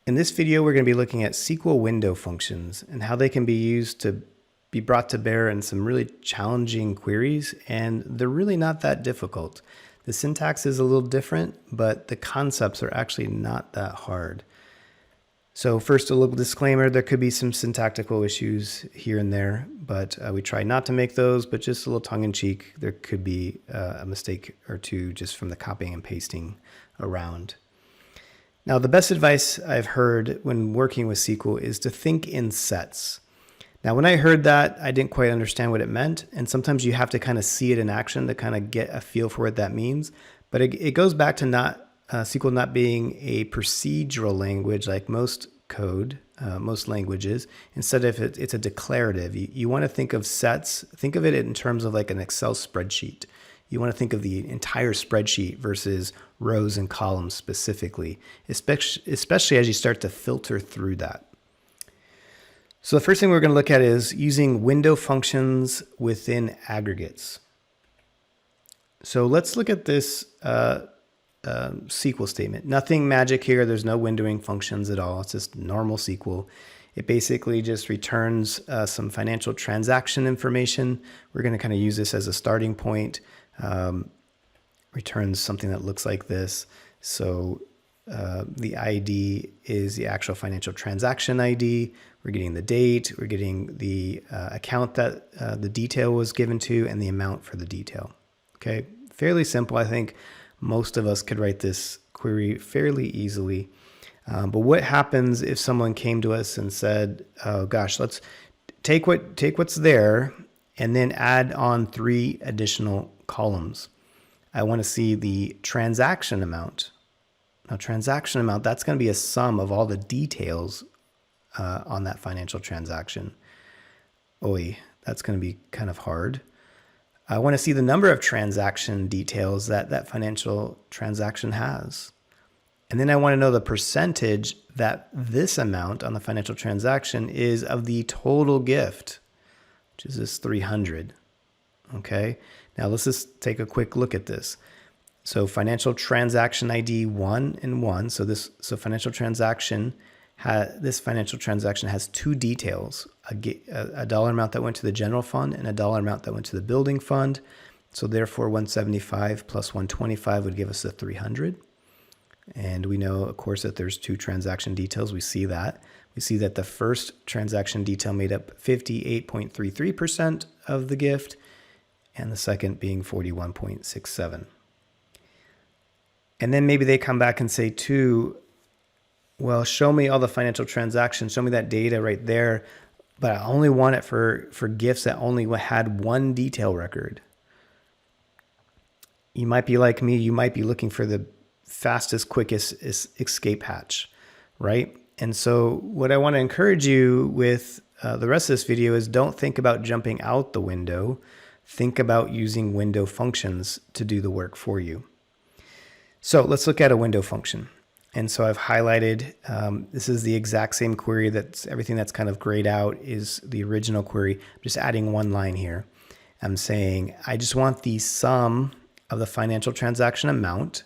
In this video, we're going to be looking at SQL window functions and how they can be used to be brought to bear in some really challenging queries, and they're really not that difficult. The syntax is a little different, but the concepts are actually not that hard. So first, a little disclaimer, there could be some syntactical issues here and there, but we try not to make those, but just a little tongue-in-cheek, there could be a mistake or two just from the copying and pasting around. Now, the best advice I've heard when working with SQL is to think in sets. Now, when I heard that, I didn't quite understand what it meant, and sometimes you have to kind of see it in action to kind of get a feel for what that means. But it goes back to SQL not being a procedural language like most code, most languages. Instead of it's a declarative. You want to think of sets, think of it in terms of like an Excel spreadsheet. You want to think of the entire spreadsheet versus rows and columns specifically, especially as you start to filter through that. So the first thing we're going to look at is using window functions within aggregates. So let's look at this SQL statement. Nothing magic here. There's no windowing functions at all. It's just normal SQL. It basically just returns some financial transaction information. We're going to kind of use this as a starting point. Returns something that looks like this. So the ID is the actual financial transaction ID. We're getting the date. We're getting the account that the detail was given to and the amount for the detail. Okay, fairly simple. I think most of us could write this query fairly easily. But what happens if someone came to us and said, "Oh gosh, let's take what's there and then add on 3 additional columns. I want to see the transaction amount." Now, transaction amount, that's going to be a sum of all the details on that financial transaction. Oy, that's going to be kind of hard. I want to see the number of transaction details that financial transaction has. And then I want to know the percentage that this amount on the financial transaction is of the total gift, which is this 300. Okay, now let's just take a quick look at this. So financial transaction ID 1 and 1. So this financial transaction has 2 details: a dollar amount that went to the general fund and a dollar amount that went to the building fund. So therefore, 175 plus 125 would give us a 300. And we know, of course, that there's 2 transaction details. We see that. We see that the first transaction detail made up 58.33% of the gift, and the second being 41.67. And then maybe they come back and say too, well, show me all the financial transactions, show me that data right there, but I only want it for gifts that only had 1 detail record. You might be like me, you might be looking for the fastest, quickest escape hatch, right? And so what I want to encourage you with the rest of this video is don't think about jumping out the window. Think about using window functions to do the work for you. So let's look at a window function. And so I've highlighted, this is the exact same query, that's everything that's kind of grayed out is the original query. I'm just adding 1 line here. I'm saying, I just want the sum of the financial transaction amount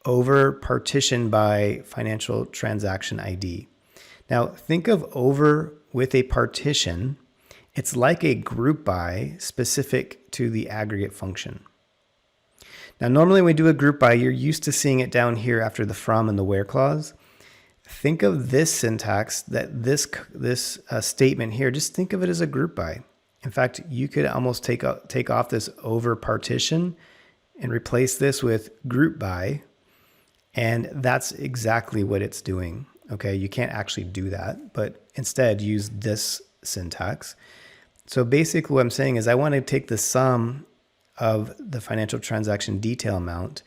over partition by financial transaction ID. Now think of over with a partition. It's like a group by specific to the aggregate function. Now, normally when we do a group by, you're used to seeing it down here after the from and the where clause. Think of this syntax, that this statement here, just think of it as a group by. In fact, you could almost take off this over partition and replace this with group by, and that's exactly what it's doing. Okay, you can't actually do that, but instead use this syntax. So basically what I'm saying is I want to take the sum of the financial transaction detail amount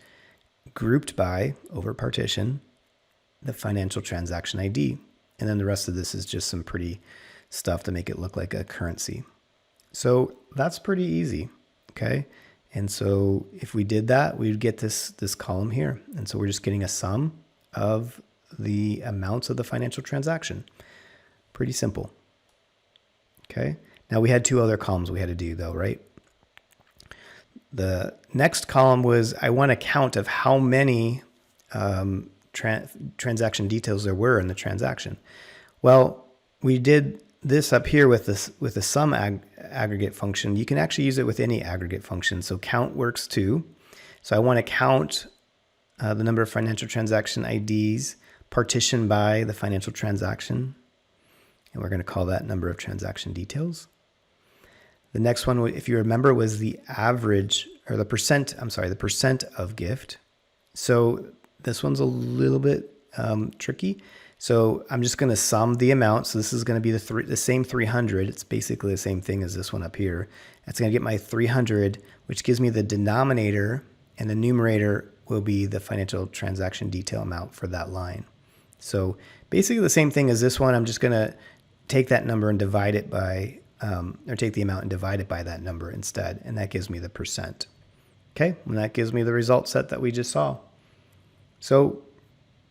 grouped by, over partition, the financial transaction ID. And then the rest of this is just some pretty stuff to make it look like a currency. So that's pretty easy, okay? And so if we did that, we would get this column here. And so we're just getting a sum of the amounts of the financial transaction. Pretty simple, okay? Now we had 2 other columns we had to do though, right? The next column was, I want a count of how many transaction details there were in the transaction. Well, we did this up here with the sum aggregate function. You can actually use it with any aggregate function. So count works too. So I want to count the number of financial transaction IDs partitioned by the financial transaction. And we're going to call that number of transaction details. The next one, if you remember, was the average, or the percent of gift. So this one's a little bit tricky. So I'm just going to sum the amount. So this is going to be the same 300. It's basically the same thing as this one up here. That's going to get my 300, which gives me the denominator, and the numerator will be the financial transaction detail amount for that line. So basically the same thing as this one. I'm just going to take that number and divide it by, or take the amount and divide it by that number instead. And that gives me the percent. Okay, and that gives me the result set that we just saw. So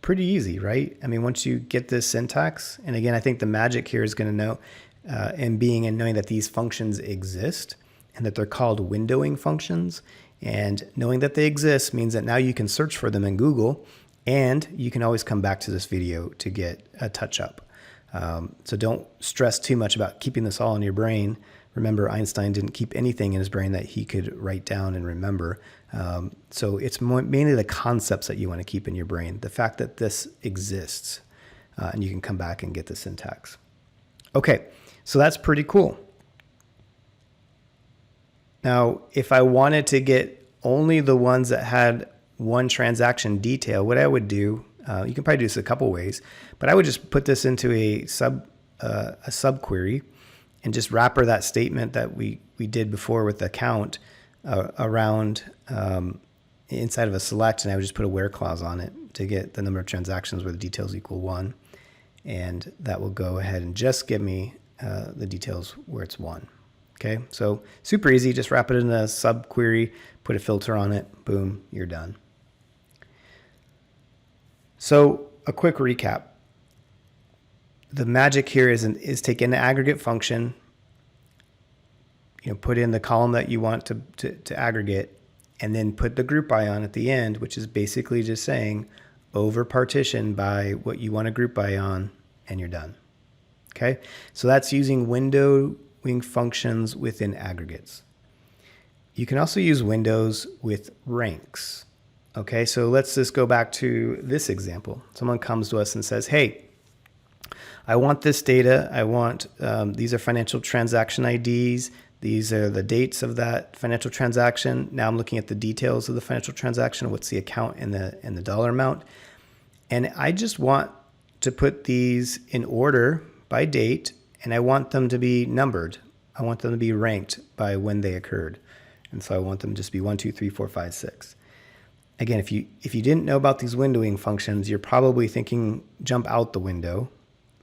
pretty easy, right? I mean, once you get this syntax, and again, I think the magic here is going to know, and knowing that these functions exist and that they're called windowing functions. And knowing that they exist means that now you can search for them in Google, and you can always come back to this video to get a touch up. So don't stress too much about keeping this all in your brain. Remember, Einstein didn't keep anything in his brain that he could write down and remember. So it's mainly the concepts that you want to keep in your brain, the fact that this exists, and you can come back and get the syntax. Okay, so that's pretty cool. Now, if I wanted to get only the ones that had one transaction detail, what I would do, you can probably do this a couple ways, but I would just put this into a subquery and just wrapper that statement that we did before with the count around inside of a select, and I would just put a where clause on it to get the number of transactions where the details equal 1, and that will go ahead and just give me the details where it's 1. Okay, so super easy. Just wrap it in a subquery, put a filter on it, boom, you're done. So a quick recap. The magic here is take an aggregate function, put in the column that you want to aggregate, and then put the group by on at the end, which is basically just saying over partition by what you want to group by on, and you're done. Okay, so that's using windowing functions within aggregates. You can also use windows with ranks. Okay, so let's just go back to this example. Someone comes to us and says, hey, I want this data. I want, these are financial transaction IDs. These are the dates of that financial transaction. Now I'm looking at the details of the financial transaction. What's the account and the dollar amount? And I just want to put these in order by date, and I want them to be numbered. I want them to be ranked by when they occurred. And so I want them to just be 1, 2, 3, 4, 5, 6. Again, if you didn't know about these windowing functions, you're probably thinking jump out the window.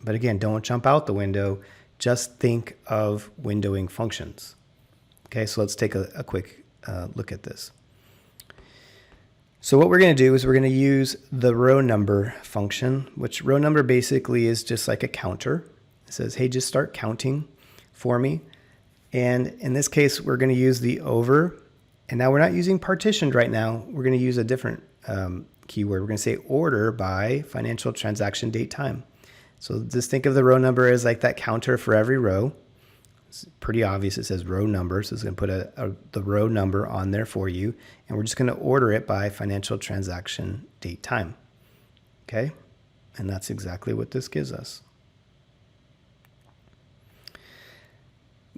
But again, don't jump out the window. Just think of windowing functions. Okay, so let's take a quick look at this. So what we're going to do is we're going to use the row number function, which row number basically is just like a counter. It says, hey, just start counting for me. And in this case, we're going to use the over. And now we're not using partitioned right now. We're going to use a different keyword. We're going to say order by financial transaction date time. So just think of the row number as like that counter for every row. It's pretty obvious. It says row number. So it's going to put the row number on there for you. And we're just going to order it by financial transaction date time. Okay. And that's exactly what this gives us.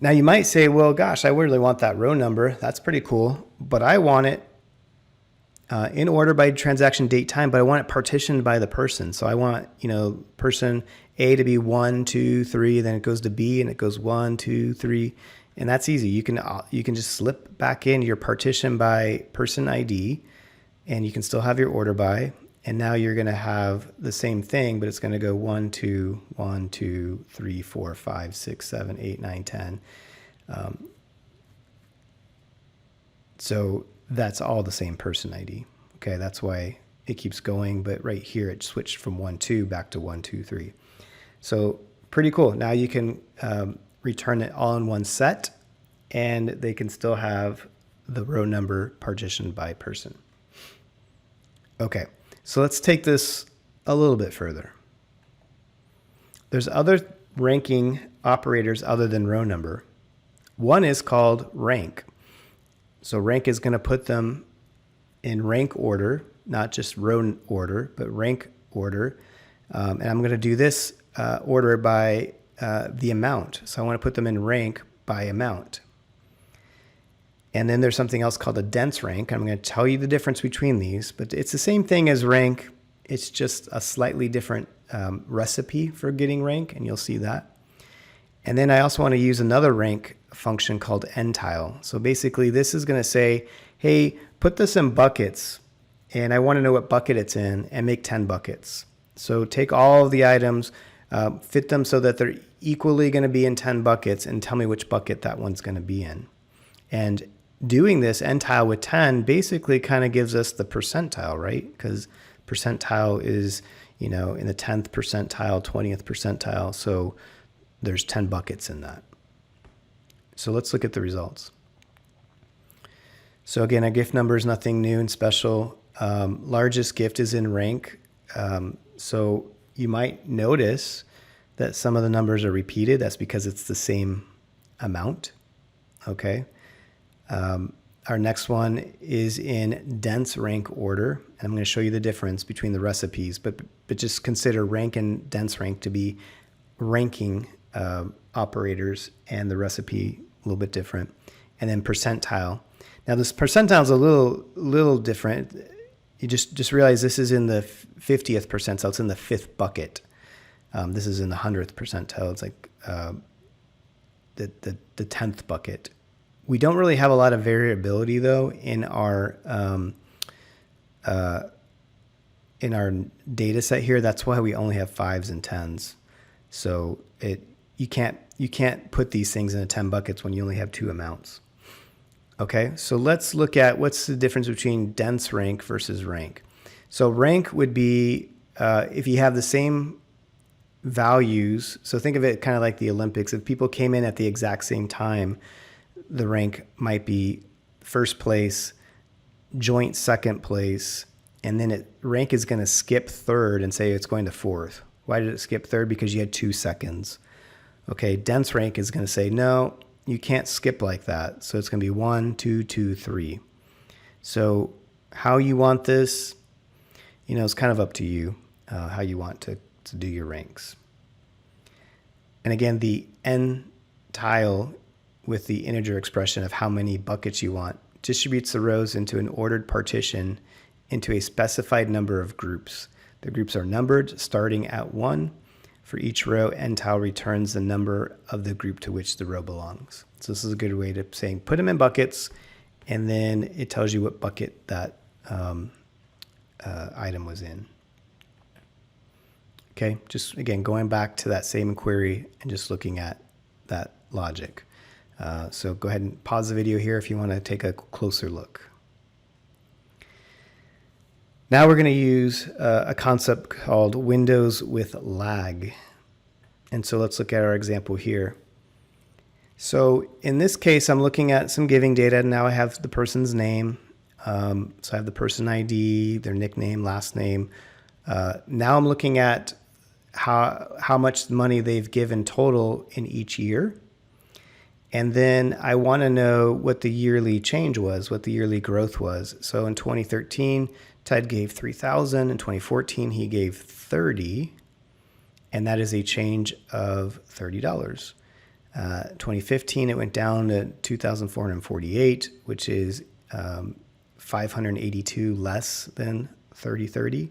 Now you might say, well, gosh, I really want that row number. That's pretty cool. But I want it in order by transaction date time, but I want it partitioned by the person. So I want, person A to be 1, 2, 3, then it goes to B and it goes 1, 2, 3. And that's easy. You can just slip back in your partition by person ID, and you can still have your order by. And now you're going to have the same thing, but it's going to go 1, 2, 1, 2, 3, 4, 5, 6, 7, 8, 9, 10. So that's all the same person ID. Okay, that's why it keeps going. But right here, it switched from 1, 2 back to 1, 2, 3. So pretty cool. Now you can return it all in one set, and they can still have the row number partitioned by person. Okay. So let's take this a little bit further. There's other ranking operators other than row number. One is called rank. So rank is going to put them in rank order, not just row order, but rank order. And I'm going to do this order by the amount. So I want to put them in rank by amount. And then there's something else called a dense rank. I'm going to tell you the difference between these, but it's the same thing as rank. It's just a slightly different recipe for getting rank, and you'll see that. And then I also want to use another rank function called entile. So basically this is going to say, hey, put this in buckets, and I want to know what bucket it's in, and make 10 buckets. So take all of the items, fit them so that they're equally going to be in 10 buckets, and tell me which bucket that one's going to be in. And doing this entile with 10 basically kind of gives us the percentile, right? Because percentile is, in the 10th percentile, 20th percentile. So there's 10 buckets in that. So let's look at the results. So again, our gift number is nothing new and special. Largest gift is in rank. So you might notice that some of the numbers are repeated. That's because it's the same amount. Okay. Our next one is in dense rank order. And I'm going to show you the difference between the recipes, but just consider rank and dense rank to be ranking operators, and the recipe a little bit different. And then percentile. Now this percentile is a little different. You just realize this is in the 50th percentile. It's in the 5th bucket. This is in the 100th percentile. It's like the 10th bucket. We don't really have a lot of variability though in our data set here. That's why we only have 5s and 10s. So you can't put these things into 10 buckets when you only have 2 amounts. Okay, so let's look at what's the difference between dense rank versus rank. So rank would be if you have the same values. So think of it kind of like the Olympics. If people came in at the exact same time, the rank might be first place, joint second place, and then rank is going to skip third and say it's going to fourth. Why did it skip third? Because you had 2 seconds. Okay, dense rank is going to say, no, you can't skip like that. So it's going to be 1, 2, 2, 3. So how you want this, it's kind of up to you how you want to do your ranks. And again, the entile with the integer expression of how many buckets you want distributes the rows into an ordered partition into a specified number of groups. The groups are numbered starting at 1. For each row, entile returns the number of the group to which the row belongs. So this is a good way to say put them in buckets, and then it tells you what bucket that item was in. Okay, just again, going back to that same query and just looking at that logic. So go ahead and pause the video here if you want to take a closer look. Now we're going to use a concept called windows with lag. And so let's look at our example here. So in this case, I'm looking at some giving data. And now I have the person's name. So I have the person ID, their nickname, last name. Now I'm looking at how much money they've given total in each year. And then I want to know what the yearly change was, what the yearly growth was. So in 2013, Ted gave $3,000. In 2014, he gave $30, and that is a change of $30. 2015, it went down to $2,448, which is 582 less than 3030.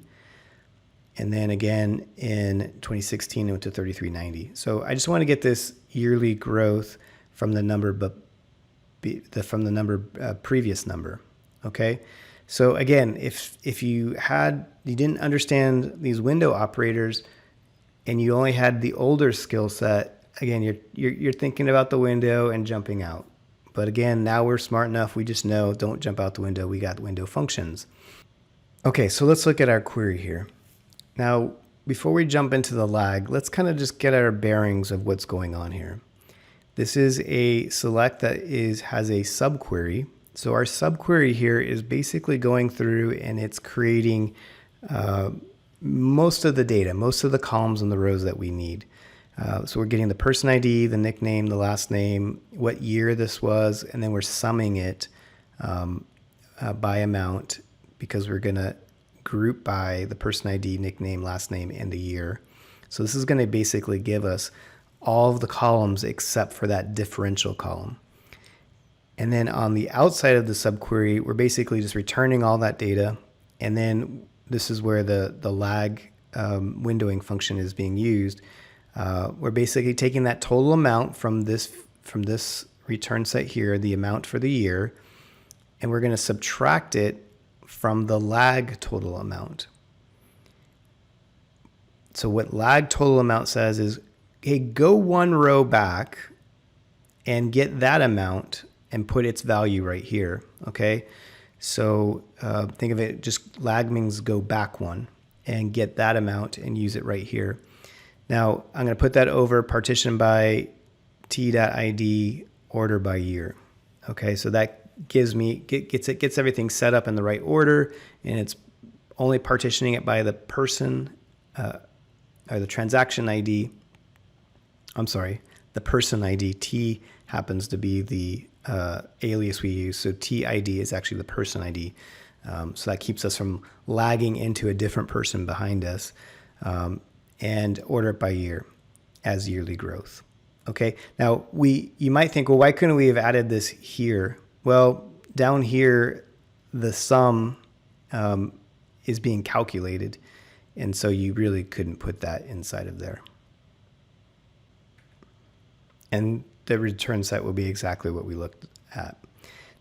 And then again in 2016, it went to 3390. So I just want to get this yearly growth from the number, previous number. Okay. So again, if you didn't understand these window operators and you only had the older skill set, again, you're thinking about the window and jumping out. But again, now we're smart enough. We just know, don't jump out the window. We got window functions. Okay. So let's look at our query here. Now, before we jump into the lag, let's kind of just get our bearings of what's going on here. This is a select that has a subquery. So our subquery here is basically going through and it's creating most of the data, most of the columns and the rows that we need. So we're getting the person ID, the nickname, the last name, what year this was, and then we're summing it by amount, because we're going to group by the person ID, nickname, last name, and the year. So this is going to basically give us all of the columns except for that differential column. And then on the outside of the subquery, we're basically just returning all that data. And then this is where the lag windowing function is being used. We're basically taking that total amount from this return set here, the amount for the year, and we're going to subtract it from the lag total amount. So what lag total amount says is, hey, go one row back and get that amount and put its value right here, okay? So think of it, just lag means go back one and get that amount and use it right here. Now, I'm going to put that over partition by t.id order by year. Okay, so that gives me, gets everything set up in the right order, and it's only partitioning it by the person, or the transaction ID. I'm sorry, the person ID. T happens to be the alias we use, so TID is actually the person ID. So that keeps us from lagging into a different person behind us. And order it by year as yearly growth. Okay, now you might think, well, why couldn't we have added this here? Well, down here, the sum is being calculated, and so you really couldn't put that inside of there. And the return set will be exactly what we looked at.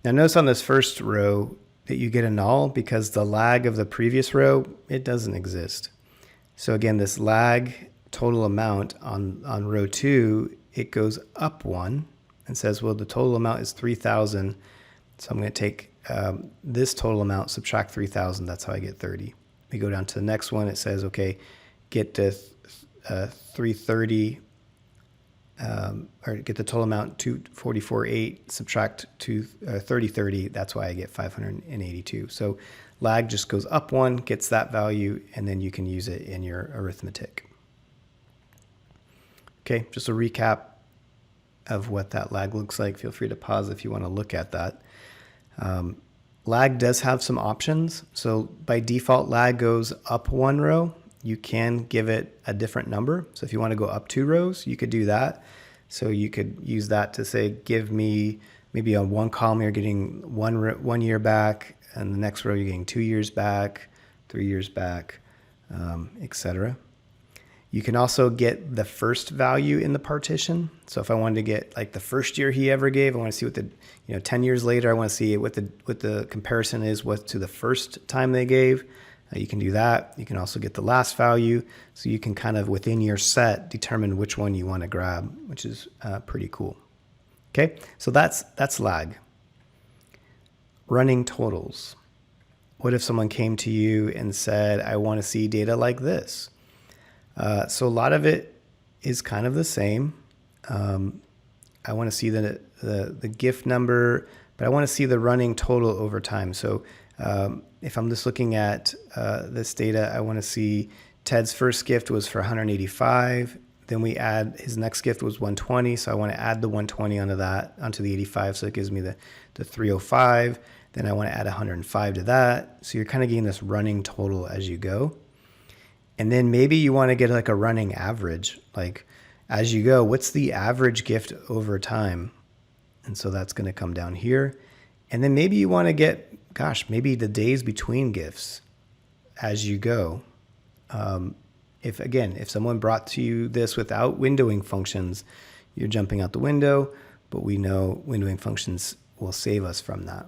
Now notice on this first row that you get a null because the lag of the previous row, it doesn't exist. So again, this lag total amount on row 2, it goes up 1 and says, well, the total amount is 3,000. So I'm going to take this total amount, subtract 3,000. That's how I get 30. We go down to the next one. It says, okay, get to 330, or get the total amount 244.8, subtract 3030. That's why I get 582. So lag just goes up 1, gets that value, and then you can use it in your arithmetic. Okay, just a recap of what that lag looks like. Feel free to pause if you want to look at that. Lag does have some options. So by default, lag goes up 1 row. You can give it a different number. So if you want to go up 2 rows, you could do that. So you could use that to say, give me, maybe on one column you're getting 1 year back, and the next row you're getting 2 years back, 3 years back, etc. You can also get the first value in the partition. So if I wanted to get like the first year he ever gave, I want to see what the 10 years later, I want to see what the comparison is to the first time they gave. You can do that. You can also get the last value. So you can kind of within your set determine which one you want to grab, which is pretty cool. Okay, so that's lag. Running totals. What if someone came to you and said, I want to see data like this? So a lot of it is kind of the same. I want to see the gift number, but I want to see the running total over time. So if I'm just looking at this data, I want to see Ted's first gift was for 185. Then we add his next gift was 120. So I want to add the 120 onto the 85. So it gives me the 305. Then I want to add 105 to that. So you're kind of getting this running total as you go. And then maybe you want to get like a running average, like as you go, what's the average gift over time? And so that's going to come down here. And then maybe you want to get, maybe the days between gifts as you go. If someone brought to you this without windowing functions, you're jumping out the window, but we know windowing functions will save us from that.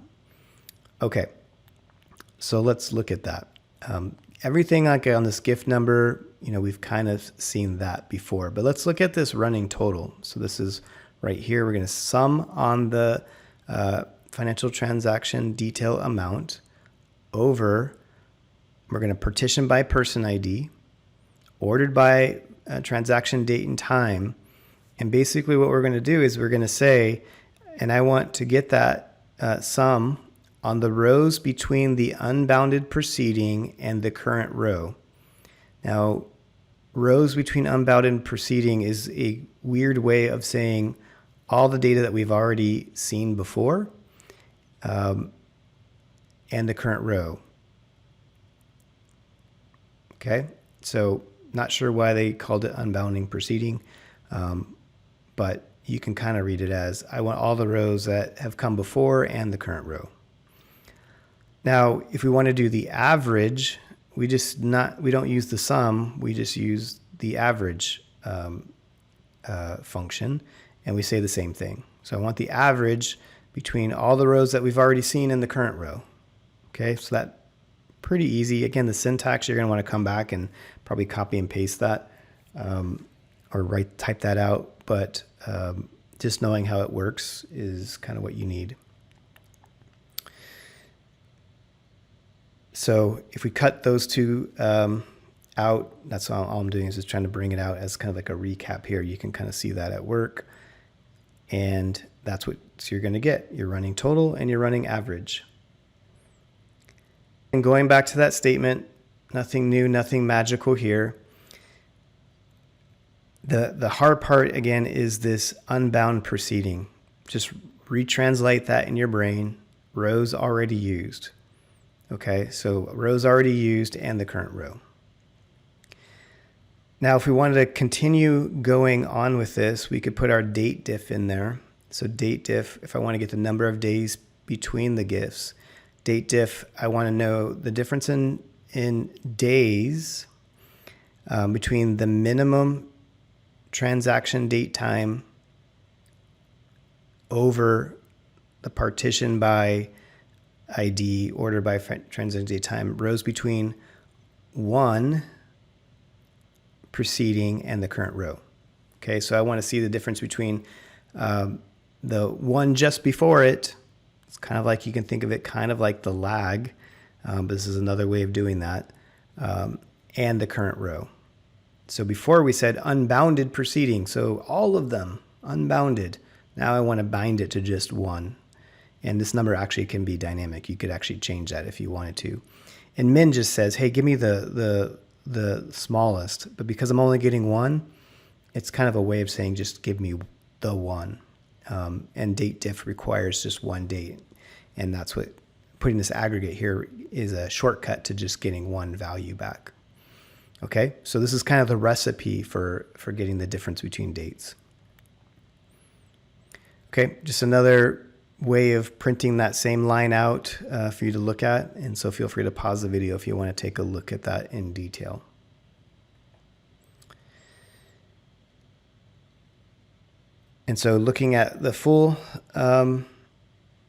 Okay, so let's look at that. Everything like on this gift number, we've kind of seen that before, but let's look at this running total. So this is right here. We're going to sum on the financial transaction detail amount over, we're going to partition by person ID, ordered by transaction date and time. And basically what we're going to do is we're going to say, and I want to get that sum on the rows between the unbounded preceding and the current row. Now, rows between unbounded and preceding is a weird way of saying all the data that we've already seen before and the current row. Okay, so not sure why they called it unbounding preceding, but you can kind of read it as I want all the rows that have come before and the current row. Now, if we want to do the average, we don't use the sum, we just use the average function, and we say the same thing. So I want the average between all the rows that we've already seen in the current row. Okay, so that's pretty easy. Again, the syntax, you're going to want to come back and probably copy and paste that or type that out, but just knowing how it works is kind of what you need. So if we cut those two out, that's all I'm doing is just trying to bring it out as kind of like a recap here. You can kind of see that at work, and that's what you're going to get. You're running total and you're running average. And going back to that statement, nothing new, nothing magical here. The hard part, again, is this unbound preceding. Just retranslate that in your brain. Rows already used. Okay, so rows already used and the current row. Now, if we wanted to continue going on with this, we could put our date diff in there. So date diff, if I want to get the number of days between the GIFs. Date diff, I want to know the difference in days between the minimum transaction date time over the partition by ID, order by transaction date time, rows between 1 preceding and the current row. Okay, so I want to see the difference between the one just before it. It's kind of like, you can think of it kind of like the lag, but this is another way of doing that, and the current row. So before we said unbounded preceding, so all of them unbounded. Now I want to bind it to just one. And this number actually can be dynamic. You could actually change that if you wanted to. And min just says, hey, give me the smallest. But because I'm only getting one, it's kind of a way of saying just give me the one. And date diff requires just one date. And that's what putting this aggregate here is a shortcut to just getting one value back. Okay, so this is kind of the recipe for getting the difference between dates. Okay, just another way of printing that same line out for you to look at. And so feel free to pause the video if you want to take a look at that in detail. And so looking at the full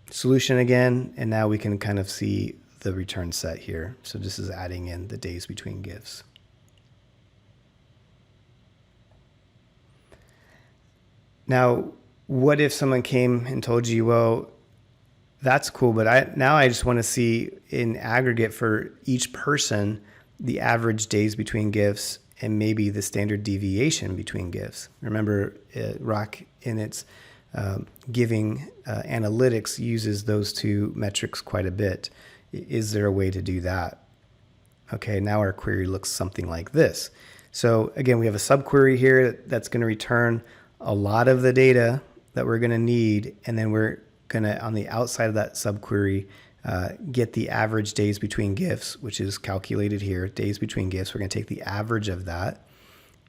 solution again, and now we can kind of see the return set here. So this is adding in the days between GIFs. Now, what if someone came and told you, well, that's cool, but now I just want to see in aggregate for each person the average days between GIFs and maybe the standard deviation between GIFs. Remember, Rock in its giving analytics uses those two metrics quite a bit. Is there a way to do that? Okay, now our query looks something like this. So again, we have a subquery here that's going to return a lot of the data that we're going to need, and then we're going to, on the outside of that subquery, get the average days between GIFs, which is calculated here, days between GIFs. We're going to take the average of that,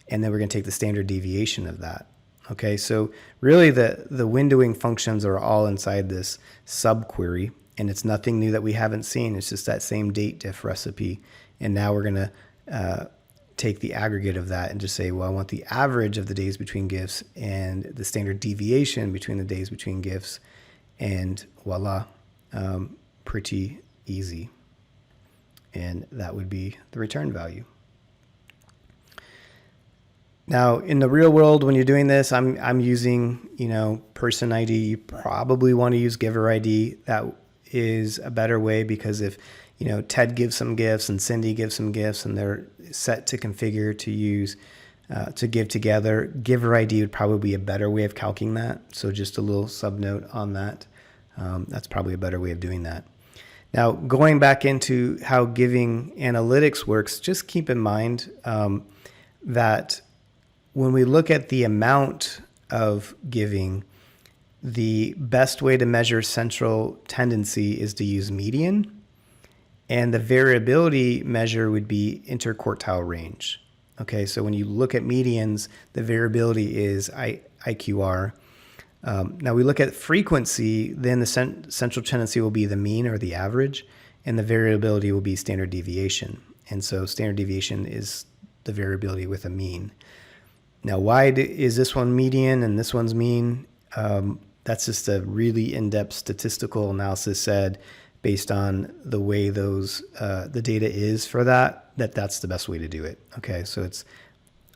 and then we're going to take the standard deviation of that. Okay, so really the windowing functions are all inside this subquery, and it's nothing new that we haven't seen. It's just that same date diff recipe, and now we're going to take the aggregate of that and just say, well, I want the average of the days between GIFs and the standard deviation between the days between GIFs, and voila, pretty easy. And that would be the return value. Now, in the real world, when you're doing this, I'm using, person ID. You probably want to use giver ID. That is a better way, because if Ted gives some GIFs and Cindy gives some GIFs and they're set to configure to use to give together, giver ID would probably be a better way of calculating that. So just a little sub note on that. That's probably a better way of doing that. Now, going back into how giving analytics works, just keep in mind that when we look at the amount of giving, the best way to measure central tendency is to use median, and the variability measure would be interquartile range. Okay, so when you look at medians, the variability is IQR. Now we look at frequency, then the central tendency will be the mean or the average, and the variability will be standard deviation. And so standard deviation is the variability with a mean. Now, why is this one median and this one's mean? That's just a really in-depth statistical analysis said based on the way the data is for that's the best way to do it. Okay, so it's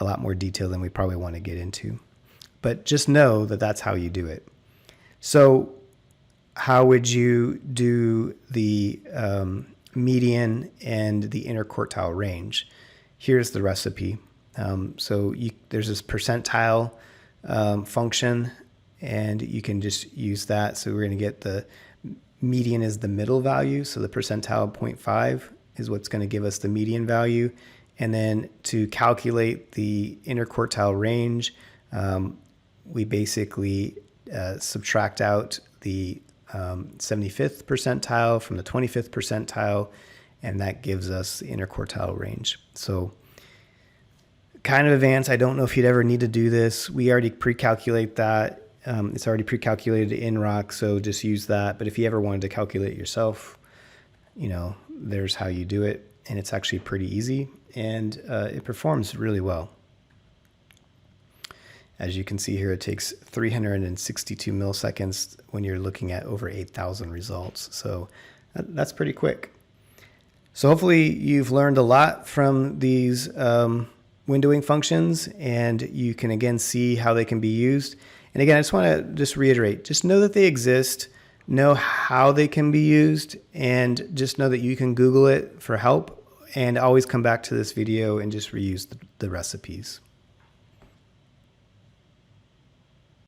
a lot more detail than we probably want to get into. But just know that that's how you do it. So how would you do the median and the interquartile range? Here's the recipe. There's this percentile function, and you can just use that. So we're going to get the median is the middle value. So the percentile 0.5 is what's going to give us the median value. And then to calculate the interquartile range, we basically subtract out the 75th percentile from the 25th percentile, and that gives us the interquartile range. So kind of advanced. I don't know if you'd ever need to do this. We already pre-calculate that. It's already pre-calculated in Rock, so just use that. But if you ever wanted to calculate it yourself, there's how you do it. And it's actually pretty easy, and it performs really well. As you can see here, it takes 362 milliseconds when you're looking at over 8,000 results. So that's pretty quick. So hopefully you've learned a lot from these windowing functions, and you can again see how they can be used. And again, I just want to reiterate, just know that they exist, know how they can be used, and just know that you can Google it for help, and always come back to this video and just reuse the recipes.